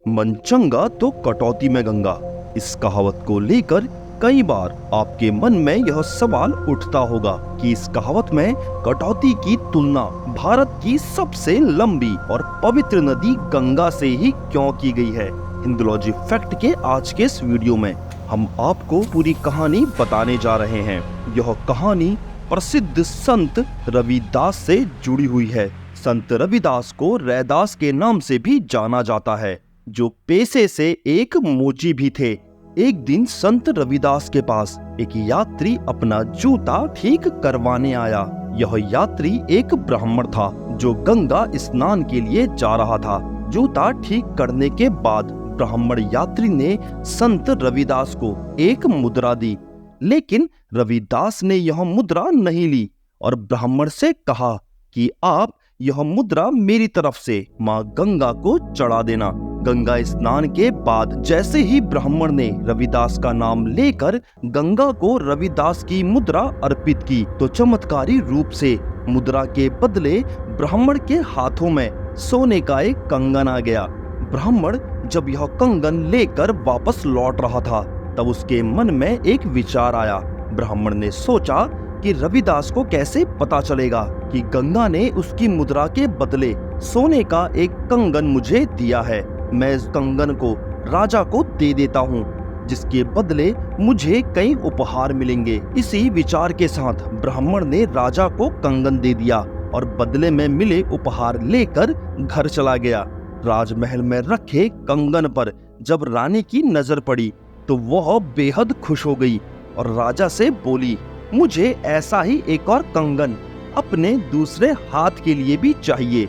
मन चंगा तो कटौती में गंगा। इस कहावत को लेकर कई बार आपके मन में यह सवाल उठता होगा कि इस कहावत में कटौती की तुलना भारत की सबसे लंबी और पवित्र नदी गंगा से ही क्यों की गई है। हिंदुलॉजी फैक्ट के आज के इस वीडियो में हम आपको पूरी कहानी बताने जा रहे हैं। यह कहानी प्रसिद्ध संत रविदास से जुड़ी हुई है। संत रविदास को रैदास के नाम से भी जाना जाता है, जो पेशे से एक मोची भी थे। एक दिन संत रविदास के पास एक यात्री अपना जूता ठीक करवाने आया। यह यात्री एक ब्राह्मण था जो गंगा स्नान के लिए जा रहा था। जूता ठीक करने के बाद ब्राह्मण यात्री ने संत रविदास को एक मुद्रा दी, लेकिन रविदास ने यह मुद्रा नहीं ली और ब्राह्मण से कहा कि आप यह मुद्रा मेरी तरफ से माँ गंगा को चढ़ा देना। गंगा स्नान के बाद जैसे ही ब्राह्मण ने रविदास का नाम लेकर गंगा को रविदास की मुद्रा अर्पित की, तो चमत्कारी रूप से मुद्रा के बदले ब्राह्मण के हाथों में सोने का एक कंगन आ गया। ब्राह्मण जब यह कंगन लेकर वापस लौट रहा था, तब उसके मन में एक विचार आया। ब्राह्मण ने सोचा कि रविदास को कैसे पता चलेगा कि गंगा ने उसकी मुद्रा के बदले सोने का एक कंगन मुझे दिया है। मैं इस कंगन को राजा को दे देता हूँ, जिसके बदले मुझे कई उपहार मिलेंगे। इसी विचार के साथ ब्राह्मण ने राजा को कंगन दे दिया और बदले में मिले उपहार लेकर घर चला गया। राजमहल में रखे कंगन पर जब रानी की नजर पड़ी तो वह बेहद खुश हो गई और राजा से बोली, मुझे ऐसा ही एक और कंगन अपने दूसरे हाथ के लिए भी चाहिए।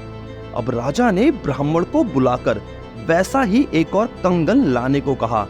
अब राजा ने ब्राह्मण को बुलाकर वैसा ही एक और कंगन लाने को कहा।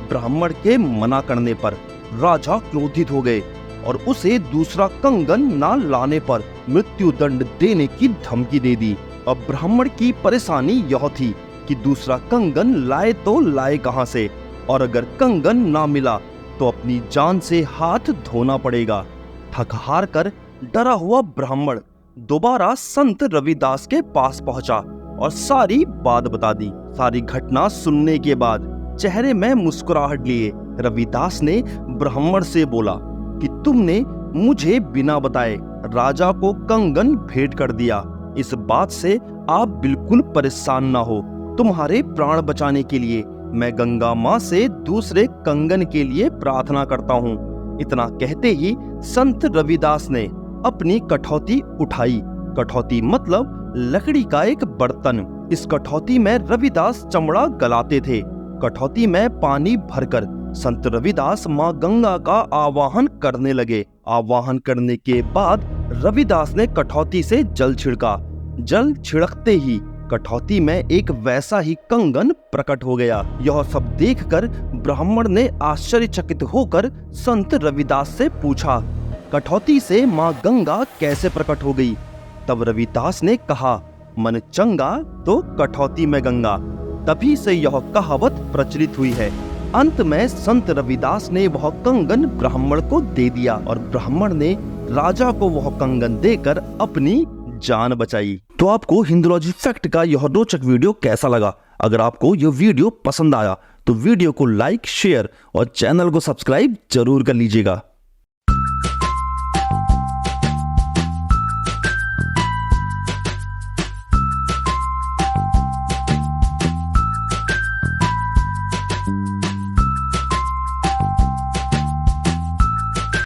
ब्राह्मण के मना करने पर राजा क्रोधित हो गए और उसे दूसरा कंगन ना लाने पर मृत्युदंड देने की धमकी दे दी। अब ब्राह्मण की परेशानी यह थी कि दूसरा कंगन लाए तो लाए कहां से, और अगर कंगन ना मिला तो अपनी जान से हाथ धोना पड़ेगा। थक हार कर डरा हुआ ब्राह्मण दोबारा संत रविदास के पास पहुंचा और सारी बात बता दी। सारी घटना सुनने के बाद चेहरे में मुस्कुराहट लिए रविदास ने ब्राह्मण से बोला कि तुमने मुझे बिना बताए राजा को कंगन भेंट कर दिया। इस बात से आप बिल्कुल परेशान ना हो। तुम्हारे प्राण बचाने के लिए मैं गंगा माँ से दूसरे कंगन के लिए प्रार्थना करता हूँ। इतना कहते ही संत रविदास ने अपनी कठौती उठाई। कठौती मतलब लकड़ी का एक बर्तन। इस कठौती में रविदास चमड़ा गलाते थे। कठौती में पानी भरकर संत रविदास माँ गंगा का आवाहन करने लगे। आवाहन करने के बाद रविदास ने कठौती से जल छिड़का। जल छिड़कते ही कठौती में एक वैसा ही कंगन प्रकट हो गया। यह सब देखकर ब्राह्मण ने आश्चर्यचकित होकर संत रविदास से पूछा, कठौती से माँ गंगा कैसे प्रकट हो गई? तब रविदास ने कहा, मन चंगा तो कठौती में गंगा। तभी से यह कहावत प्रचलित हुई है। अंत में संत रविदास ने वह कंगन ब्राह्मण को दे दिया और ब्राह्मण ने राजा को वह कंगन देकर अपनी जान बचाई। तो आपको हिंदुलॉजी फैक्ट का यह रोचक वीडियो कैसा लगा? अगर आपको यह वीडियो पसंद आया तो वीडियो को लाइक, शेयर और चैनल को सब्सक्राइब जरूर कर लीजिएगा।